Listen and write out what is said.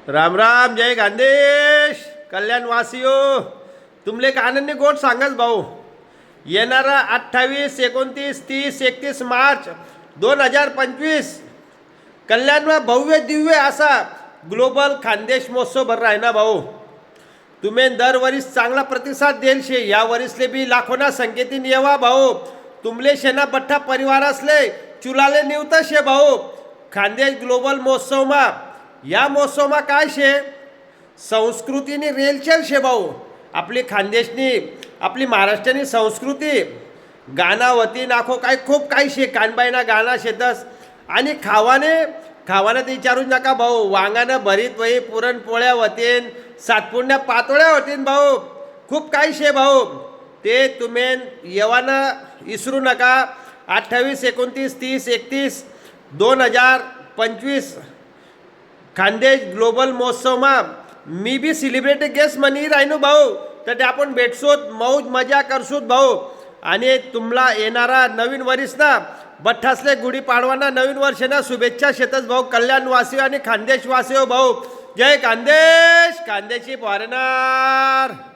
राम राम, जय गांधेश. कल्याणवासियो, तुमले एक आनंदी गोष्ट सांगच भाऊ. येणारा 28, 29, 30, 31 मार्च 2025 कल्याणમાં भव्य दिव्य असा ग्लोबल खानदेश महोत्सव भर आहे ना भाऊ. तुम्ही दरवर्षी चांगला प्रतिसाद देल शे. या वर्षीले बी लाखोना संख्येतीन येवा भाऊ. तुमले शेना बठ्ठा परिवार असले चुलाले निवता शे भाऊ. खानदेश ग्लोबल महोत्सवमा या महोत्सवमा काय शे, संस्कृतीनी रेलचेल शे भाऊ. आपली खानदेशनी, आपली महाराष्ट्रानी संस्कृती गाणावती नाखो काय खूप काही शे. कानबाईना गाणं शेतस आणि खावाने तर विचारूच नका भाऊ. वांगानं भरीत वही, पुरणपोळ्या होतीन, सातपुंड्या पातोळ्या होतीन भाऊ. खूप काही शे भाऊ. ते तुम्ही येवानं विसरू नका. 28, 29, 30, 31, 2025 खानदेश ग्लोबल महोत्सवमा मी बी सेलिब्रिटी गेस्ट म्हणी राहिनो भाऊ. तर ते आपण भेटसूत, मौज मजा करसूत भाऊ. आणि तुम्हाला येणारा नवीन वर्ष ना बठ्ठासले गुढीपाडवाना नवीन वर्षाना शुभेच्छा शेतच भाऊ. कल्याणवासी आणि खानदेशवासी हो भाऊ. जय खानदेश, खानदेशी फॉरेनर.